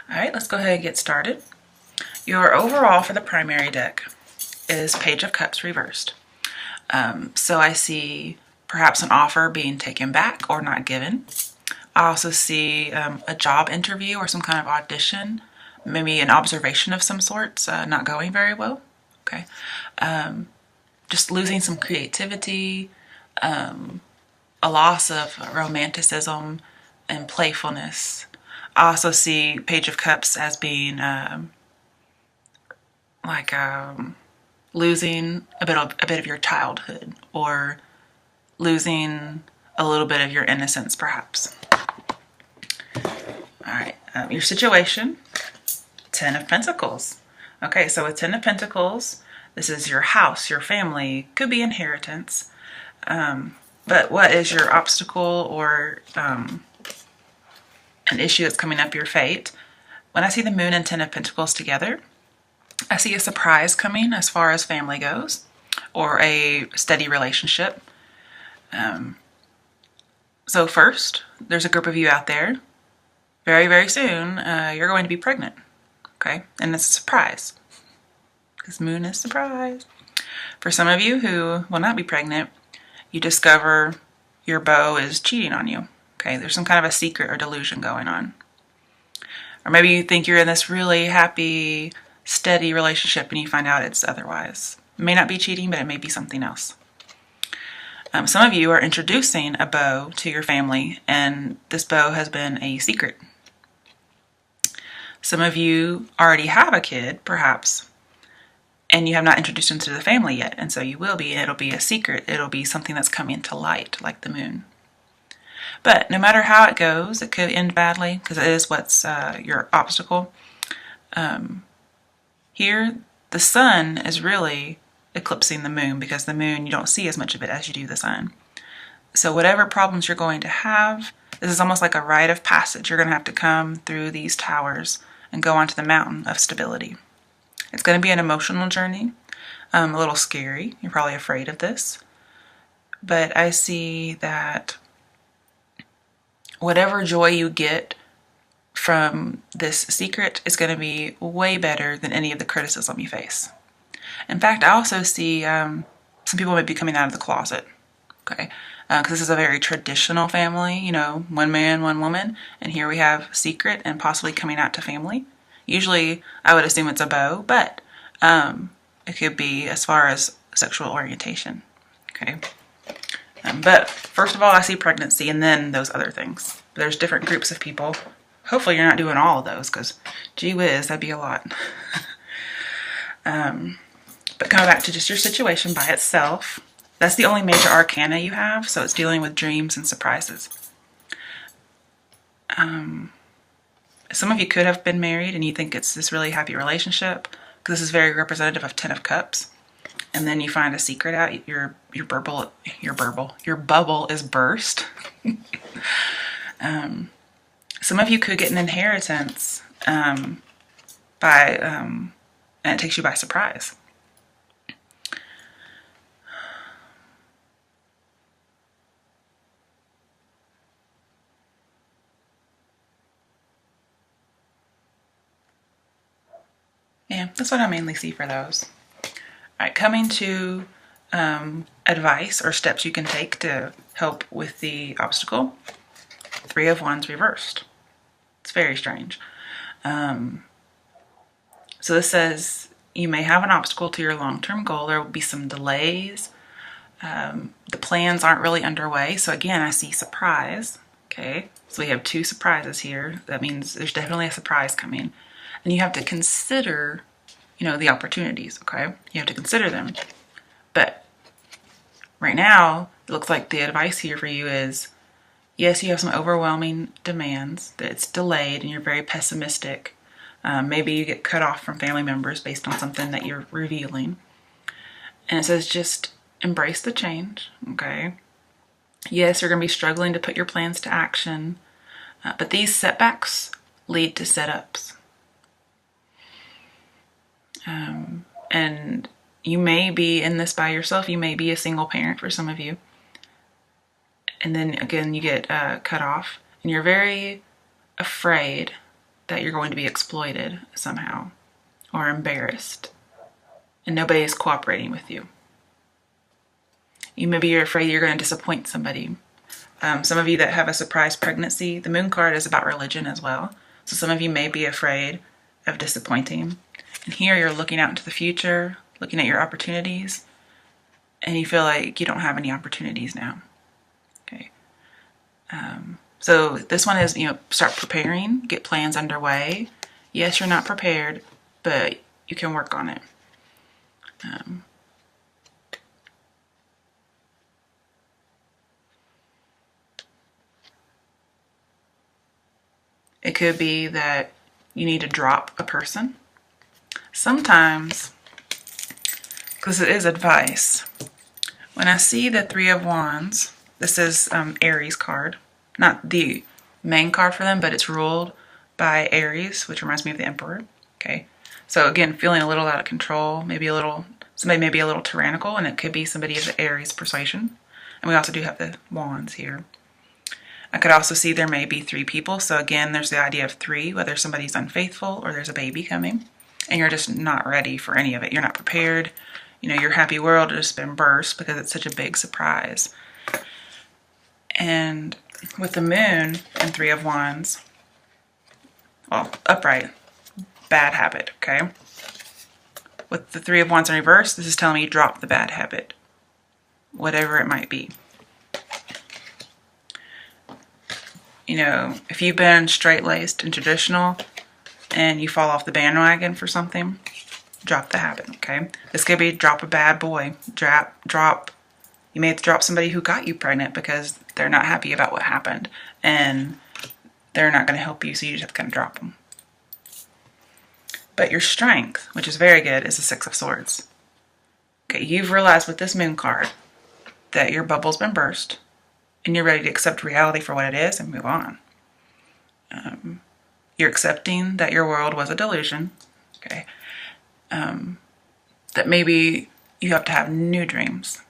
All right, let's go ahead and get started. Your overall for the primary deck is Page of Cups reversed. So I see perhaps an offer being taken back or not given. I also see a job interview or some kind of audition, maybe an observation of some sorts, not going very well. Okay. Just losing some creativity, a loss of romanticism and playfulness. I also see Page of Cups as being like losing a bit of your childhood, or losing a little bit of your innocence, perhaps. All right, your situation, Ten of Pentacles. Okay, so with Ten of Pentacles, this is your house, your family, could be inheritance. But what is your obstacle or an issue that's coming up your fate? When I see the Moon and Ten of Pentacles together, I see a surprise coming as far as family goes, or a steady relationship. So first, there's a group of you out there. Very, very soon, you're going to be pregnant. Okay, and it's a surprise, because Moon is surprise. For some of you who will not be pregnant, you discover your beau is cheating on you. Okay, there's some kind of a secret or delusion going on. Or maybe you think you're in this really happy, steady relationship and you find out it's otherwise. It may not be cheating, but it may be something else. Some of you are introducing a beau to your family, and this beau has been a secret. Some of you already have a kid, perhaps, and you have not introduced him to the family yet, and so you will be, and it'll be a secret. It'll be something that's coming to light, like the Moon. But no matter how it goes, it could end badly, because it is what's your obstacle. Here, the sun is really eclipsing the Moon, because the Moon, you don't see as much of it as you do the sun. So whatever problems you're going to have, this is almost like a rite of passage. You're going to have to come through these towers and go onto the mountain of stability. It's going to be an emotional journey, a little scary. You're probably afraid of this. But I see that whatever joy you get from this secret is going to be way better than any of the criticism you face. In fact, I also see some people may be coming out of the closet. Okay, because this is a very traditional family, you know, one man, one woman, and here we have secret and possibly coming out to family. Usually, I would assume it's a beau, but it could be as far as sexual orientation. Okay, but first of all, I see pregnancy, and then those other things. There's different groups of people. Hopefully, you're not doing all of those, because gee whiz, that'd be a lot. But coming back to just your situation by itself, that's the only major arcana you have, so it's dealing with dreams and surprises. Some of you could have been married and you think it's this really happy relationship, because this is very representative of Ten of Cups. And then you find a secret out, your bubble is burst. Some of you could get an inheritance and it takes you by surprise. Yeah, that's what I mainly see for those. All right, coming to advice or steps you can take to help with the obstacle. Three of Wands reversed. It's very strange. So this says you may have an obstacle to your long-term goal. There will be some delays. The plans aren't really underway. So again, I see surprise. Okay, so we have two surprises here. That means there's definitely a surprise coming. And you have to consider, you know, the opportunities, okay? You have to consider them. But right now, it looks like the advice here for you is, yes, you have some overwhelming demands, that it's delayed and you're very pessimistic. Maybe you get cut off from family members based on something that you're revealing. And it says just embrace the change, okay? Yes, you're going to be struggling to put your plans to action, but these setbacks lead to setups. And you may be in this by yourself. You may be a single parent for some of you. And then again, you get cut off and you're very afraid that you're going to be exploited somehow or embarrassed and nobody is cooperating with you. Maybe you're afraid you're going to disappoint somebody. Some of you that have a surprise pregnancy, the moon card is about religion as well. So some of you may be afraid of disappointing. And here you're looking out into the future, looking at your opportunities, and you feel like you don't have any opportunities now. Okay. So this one is, start preparing, get plans underway. Yes, you're not prepared, but you can work on it. It could be that you need to drop a person. Sometimes, because it is advice, when I see the Three of Wands, this is Aries card. Not the main card for them, but it's ruled by Aries, which reminds me of the Emperor. Okay, so again, feeling a little out of control, somebody may be a little tyrannical, and it could be somebody of the Aries persuasion. And we also do have the Wands here. I could also see there may be 3 people. So again, there's the idea of 3, whether somebody's unfaithful or there's a baby coming and you're just not ready for any of it. You're not prepared. Your happy world has just been burst because it's such a big surprise. And with the moon and 3 of Wands, well, upright, bad habit, okay? With the 3 of Wands in reverse, this is telling me drop the bad habit, whatever it might be. If you've been straight-laced and traditional and you fall off the bandwagon for something, drop the habit, okay? This could be drop a bad boy. You may have to drop somebody who got you pregnant because they're not happy about what happened and they're not going to help you, so you just have to kind of drop them. But your strength, which is very good, is the 6 of Swords. Okay, you've realized with this moon card that your bubble's been burst and you're ready to accept reality for what it is and move on. You're accepting that your world was a delusion, okay? That maybe you have to have new dreams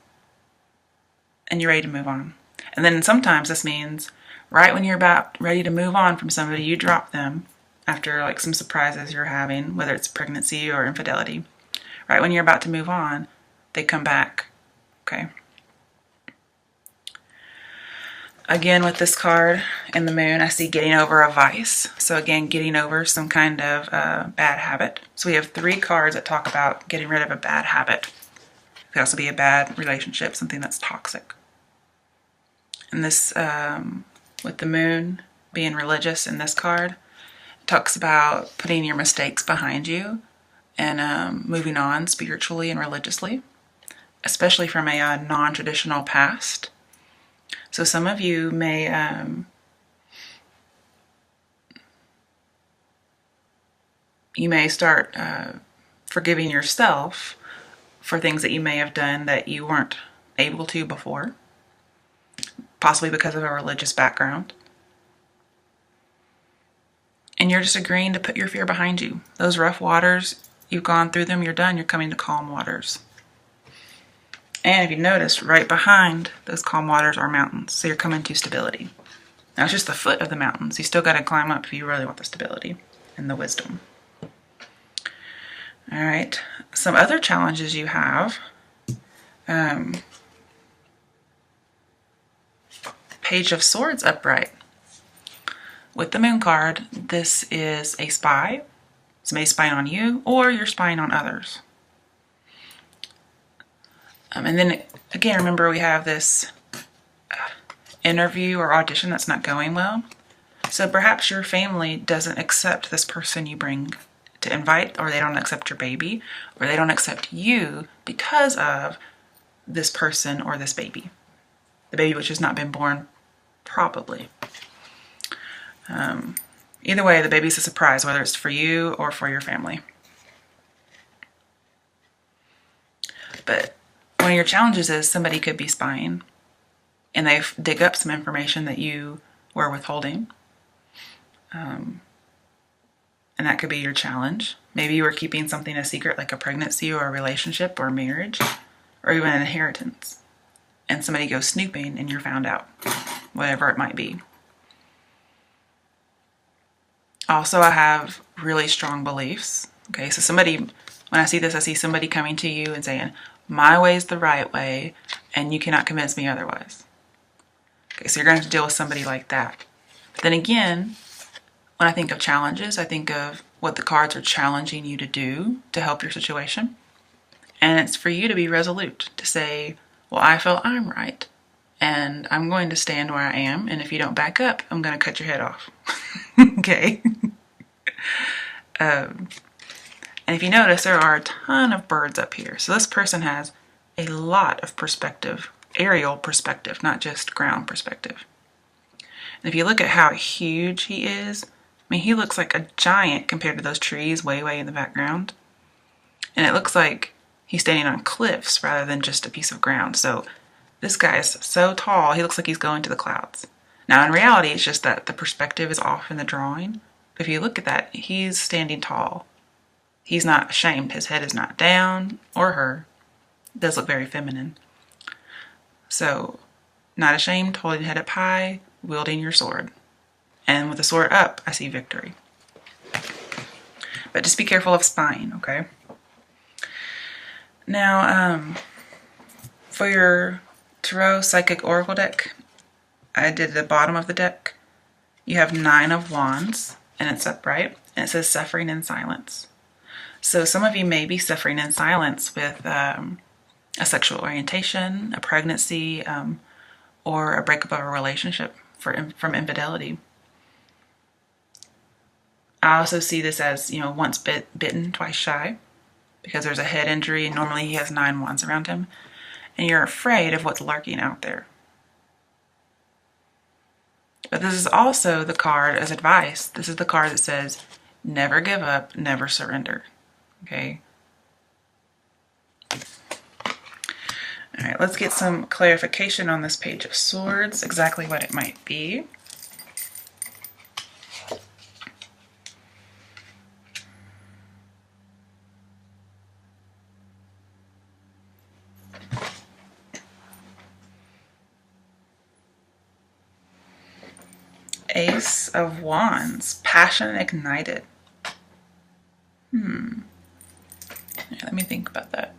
and you're ready to move on. And then sometimes this means right when you're about ready to move on from somebody, you drop them after like some surprises you're having, whether it's pregnancy or infidelity. Right when you're about to move on, they come back, okay? Again, with this card and the moon, I see getting over a vice. So again, getting over some kind of bad habit. So we have 3 cards that talk about getting rid of a bad habit. It could also be a bad relationship, something that's toxic. And this, with the moon being religious in this card, it talks about putting your mistakes behind you and moving on spiritually and religiously, especially from a non-traditional past. So some of you may start forgiving yourself for things that you may have done that you weren't able to before, possibly because of a religious background. And you're just agreeing to put your fear behind you. Those rough waters, you've gone through them, you're done, you're coming to calm waters. And if you notice, right behind those calm waters are mountains. So you're coming to stability. Now it's just the foot of the mountains. You still got to climb up if you really want the stability and the wisdom. All right. Some other challenges you have. Page of Swords upright. With the moon card, this is a spy. Somebody's spying on you or you're spying on others. And then, again, remember we have this interview or audition that's not going well. So perhaps your family doesn't accept this person you bring to invite, or they don't accept your baby, or they don't accept you because of this person or this baby. The baby which has not been born, probably. Either way, the baby's a surprise, whether it's for you or for your family. But one of your challenges is somebody could be spying and they dig up some information that you were withholding. And that could be your challenge. Maybe you were keeping something a secret, like a pregnancy or a relationship or marriage or even an inheritance. And somebody goes snooping and you're found out, whatever it might be. Also, I have really strong beliefs. Okay, so somebody, when I see this, I see somebody coming to you and saying, my way is the right way, and you cannot convince me otherwise. Okay, so you're going to have to deal with somebody like that. But then again, when I think of challenges, I think of what the cards are challenging you to do to help your situation. And it's for you to be resolute, to say, well, I feel I'm right, and I'm going to stand where I am, and if you don't back up, I'm going to cut your head off. Okay? And if you notice, there are a ton of birds up here. So this person has a lot of perspective, aerial perspective, not just ground perspective. And if you look at how huge he is, I mean, he looks like a giant compared to those trees way, way in the background. And it looks like he's standing on cliffs rather than just a piece of ground. So this guy is so tall, he looks like he's going to the clouds. Now, in reality, it's just that the perspective is off in the drawing. But if you look at that, he's standing tall. He's not ashamed. His head is not down, or her. It does look very feminine. So, not ashamed, holding head up high, wielding your sword. And with the sword up, I see victory. But just be careful of spying, okay? Now, for your Tarot Psychic Oracle deck, I did the bottom of the deck. You have 9 of Wands, and it's upright, and it says suffering in silence. So some of you may be suffering in silence with a sexual orientation, a pregnancy, or a breakup of a relationship from infidelity. I also see this as, once bitten, twice shy, because there's a head injury, and normally he has 9 wands around him, and you're afraid of what's lurking out there. But this is also the card as advice. This is the card that says, never give up, never surrender. Okay? All right, let's get some clarification on this Page of Swords, exactly what it might be. Ace of Wands, passion ignited. Right, let me think about that.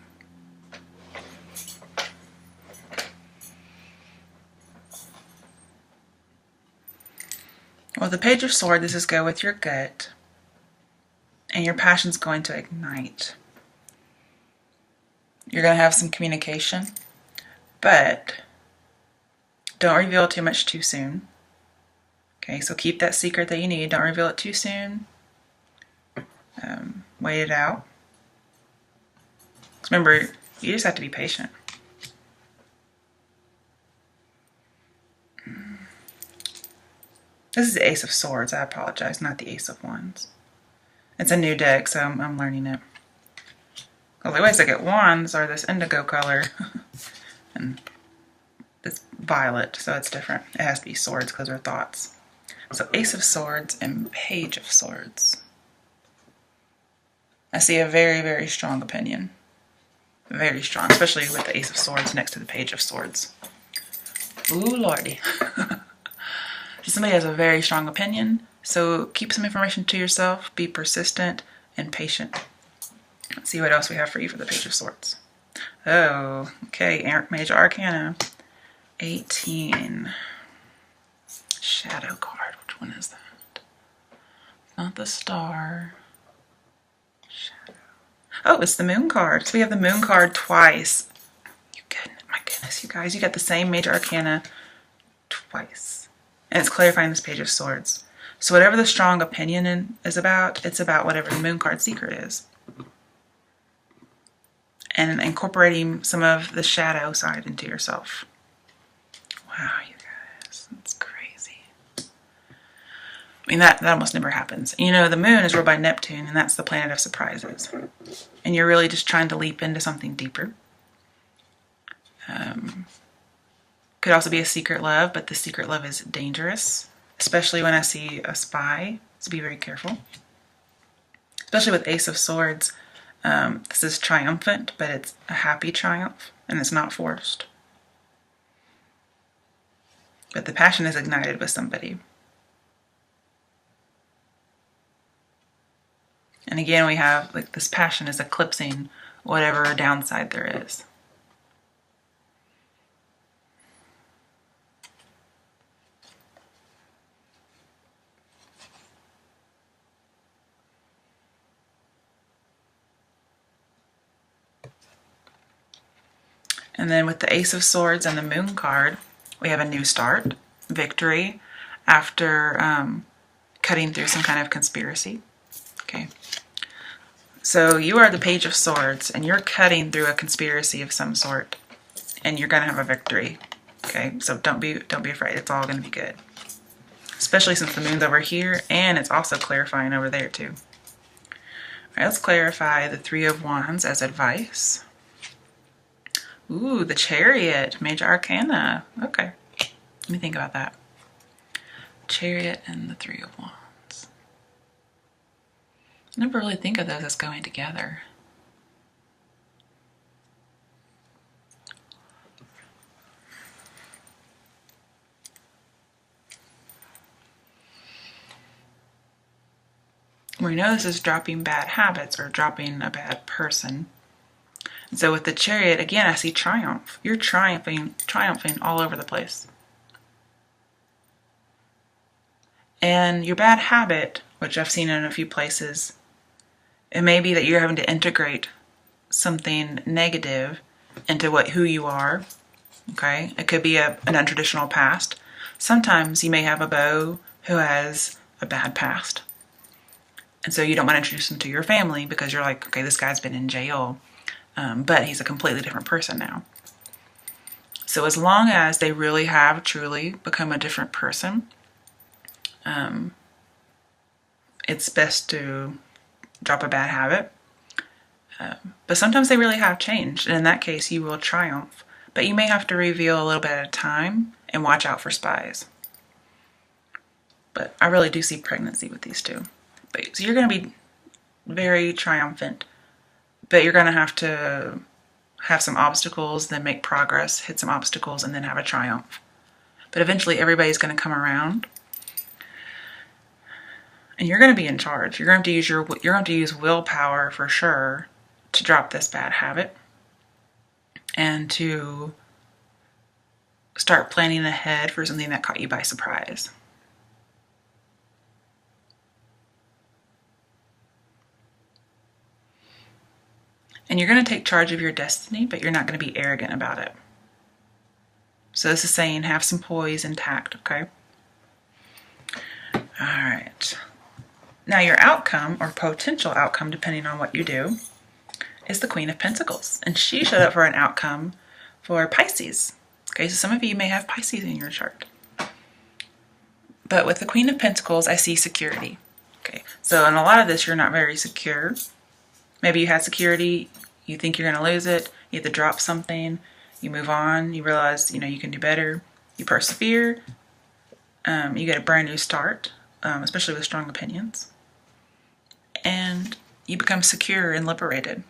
Well, the Page of Swords, this is go with your gut, and your passion's going to ignite. You're going to have some communication, but don't reveal too much too soon. Okay, so keep that secret that you need. Don't reveal it too soon. Wait it out. Remember, you just have to be patient. This is the Ace of Swords. I apologize, not the Ace of Wands. It's a new deck, so I'm learning it. Well, the ways I get wands are this indigo color and this violet, so it's different. It has to be swords because they're thoughts. So Ace of Swords and Page of Swords. I see a very, very strong opinion. Very strong, especially with the Ace of Swords next to the Page of Swords. Ooh, lordy. Somebody has a very strong opinion, so keep some information to yourself, be persistent and patient. Let's see what else we have for you for the Page of Swords. Oh, okay, Major Arcana. 18. Shadow card, which one is that? Not the Star. Shadow. Oh, it's the Moon card. So we have the Moon card twice. My goodness, you guys, you got the same Major Arcana twice. And it's clarifying this Page of Swords. So whatever the strong opinion is about, it's about whatever the Moon card secret is. And incorporating some of the shadow side into yourself. Wow, you guys, that's crazy. I mean, that almost never happens. You know, the moon is ruled by Neptune, and that's the planet of surprises. And you're really just trying to leap into something deeper. Could also be a secret love, but the secret love is dangerous, especially when I see a spy, so be very careful. Especially with Ace of Swords, this is triumphant, but it's a happy triumph, and it's not forced. But the passion is ignited with somebody. And again, we have like this passion is eclipsing whatever downside there is. And then with the Ace of Swords and the Moon card, we have a new start, victory, after cutting through some kind of conspiracy. Okay. So you are the Page of Swords, and you're cutting through a conspiracy of some sort, and you're going to have a victory. Okay, so don't be afraid. It's all going to be good. Especially since the moon's over here, and it's also clarifying over there too. All right, let's clarify the Three of Wands as advice. Ooh, the Chariot, Major Arcana. Okay, let me think about that. Chariot and the Three of Wands. I never really think of those as going together. We know this is dropping bad habits or dropping a bad person. And so with the Chariot, again, I see triumph. You're triumphing all over the place. And your bad habit, which I've seen in a few places, it may be that you're having to integrate something negative into who you are. Okay? It could be an untraditional past. Sometimes you may have a beau who has a bad past. And so you don't want to introduce him to your family because you're like, okay, this guy's been in jail, but he's a completely different person now. So as long as they really have truly become a different person, it's best to drop a bad habit. But sometimes they really have changed, and in that case, you will triumph. But you may have to reveal a little bit at a time and watch out for spies. But I really do see pregnancy with these two. So you're going to be very triumphant, but you're going to have some obstacles, then make progress, hit some obstacles, and then have a triumph. But eventually everybody's going to come around, and you're going to be in charge. You're going to use willpower for sure to drop this bad habit and to start planning ahead for something that caught you by surprise. And you're going to take charge of your destiny, but you're not going to be arrogant about it. So this is saying have some poise and tact, okay? All right. Now your outcome, or potential outcome, depending on what you do, is the Queen of Pentacles. And she showed up for an outcome for Pisces. Okay, so some of you may have Pisces in your chart. But with the Queen of Pentacles, I see security. Okay, so in a lot of this, you're not very secure. Maybe you had security, you think you're going to lose it, you have to drop something, you move on, you realize, you can do better, you persevere, you get a brand new start, especially with strong opinions, and you become secure and liberated.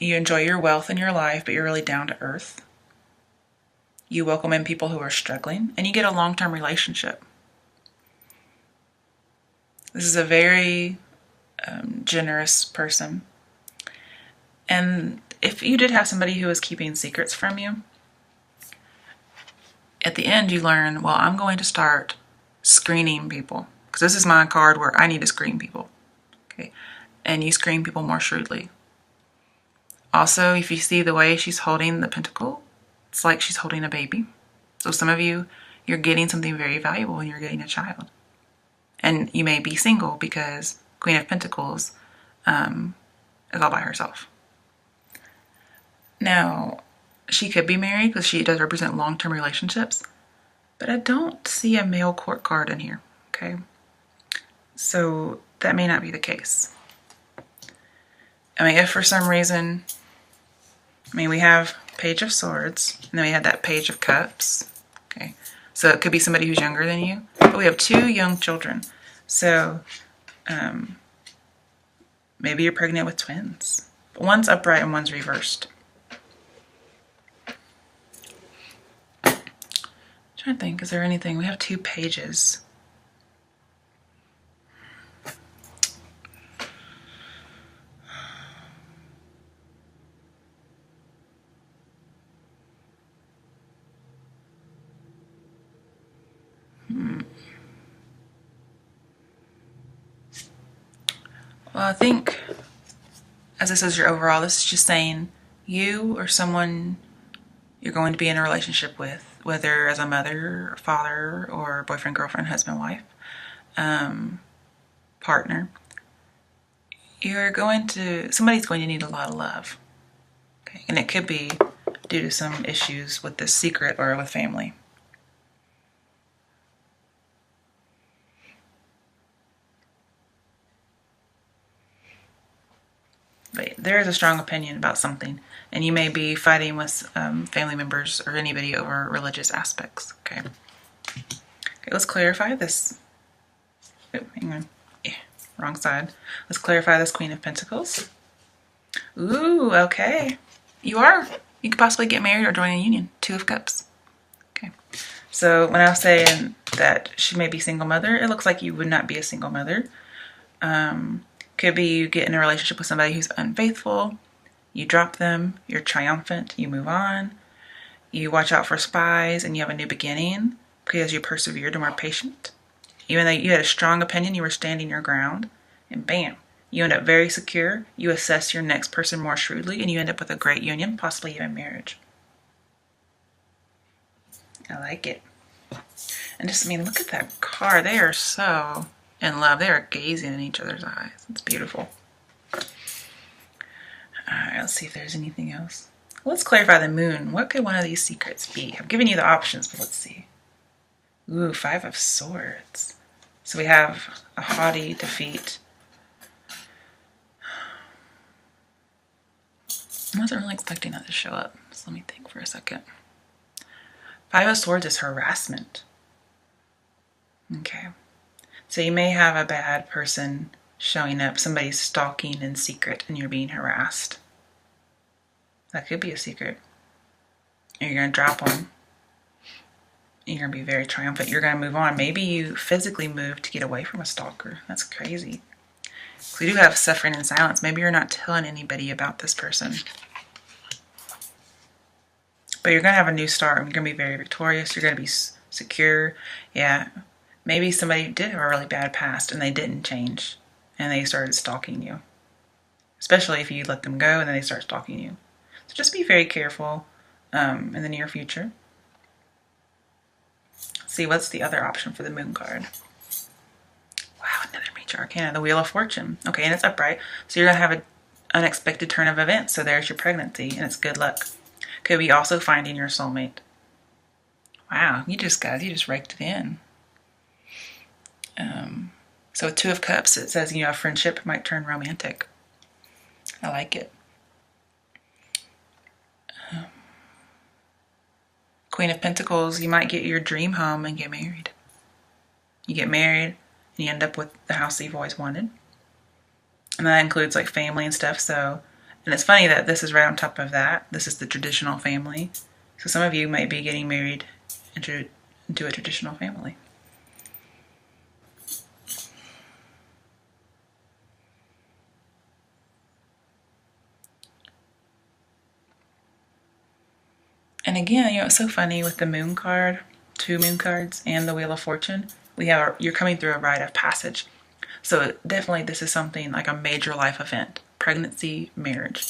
You enjoy your wealth in your life, but you're really down to earth. You welcome in people who are struggling, and you get a long-term relationship. This is a very generous person. And if you did have somebody who was keeping secrets from you, at the end you learn, well, I'm going to start screening people. Because this is my card where I need to screen people. Okay, and you screen people more shrewdly. Also, if you see the way she's holding the pentacle, it's like she's holding a baby. So some of you, you're getting something very valuable when you're getting a child. And you may be single because Queen of Pentacles is all by herself. Now, she could be married because she does represent long-term relationships, but I don't see a male court card in here, okay? So that may not be the case. I mean, if for some reason, we have Page of Swords, and then we had that Page of Cups, okay? So it could be somebody who's younger than you, but we have two young children. So maybe you're pregnant with twins. But one's upright and one's reversed. I'm trying to think, is there anything? We have two pages. Well, I think, as this is your overall, this is just saying you or someone you're going to be in a relationship with, whether as a mother, or father, or boyfriend, girlfriend, husband, wife, partner, somebody's going to need a lot of love. Okay, and it could be due to some issues with this secret or with family. But there is a strong opinion about something, and you may be fighting with family members or anybody over religious aspects. Okay, let's clarify this. Oh, hang on. Yeah, wrong side. Let's clarify this Queen of Pentacles. Ooh, okay. You could possibly get married or join a union. Two of Cups. Okay. So when I was saying that she may be single mother, it looks like you would not be a single mother. Could be you get in a relationship with somebody who's unfaithful. You drop them. You're triumphant. You move on. You watch out for spies and you have a new beginning because you persevered and were patient. Even though you had a strong opinion, you were standing your ground. And bam, you end up very secure. You assess your next person more shrewdly and you end up with a great union, possibly even marriage. I like it. And just, look at that card. They are so in love. They are gazing in each other's eyes. It's beautiful. Alright, let's see if there's anything else. Let's clarify the moon. What could one of these secrets be? I've given you the options, but let's see. Ooh, 5 of Swords. So we have a haughty defeat. I wasn't really expecting that to show up. So let me think for a second. 5 of Swords is harassment. Okay. So you may have a bad person showing up. Somebody's stalking in secret and you're being harassed. That could be a secret. And you're going to drop them. You're going to be very triumphant. You're going to move on. Maybe you physically move to get away from a stalker. That's crazy. So we do have suffering in silence. Maybe you're not telling anybody about this person. But you're going to have a new start. You're going to be very victorious. You're going to be secure. Yeah. Maybe somebody did have a really bad past and they didn't change. And they started stalking you. Especially if you let them go and then they start stalking you. So just be very careful in the near future. Let's see, what's the other option for the moon card? Wow, another major arcana, the Wheel of Fortune. Okay, and it's upright. So you're going to have an unexpected turn of events. So there's your pregnancy and it's good luck. Could be also finding your soulmate. Wow, you just raked it in. So 2 of Cups, it says, a friendship might turn romantic. I like it. Queen of Pentacles, you might get your dream home and get married. You get married and you end up with the house that you've always wanted. And that includes like family and stuff. So, and it's funny that this is right on top of that. This is the traditional family. So some of you might be getting married into a traditional family. And again, it's so funny with the moon card, 2 moon cards, and the Wheel of Fortune. You're coming through a rite of passage. So definitely this is something like a major life event. Pregnancy, marriage.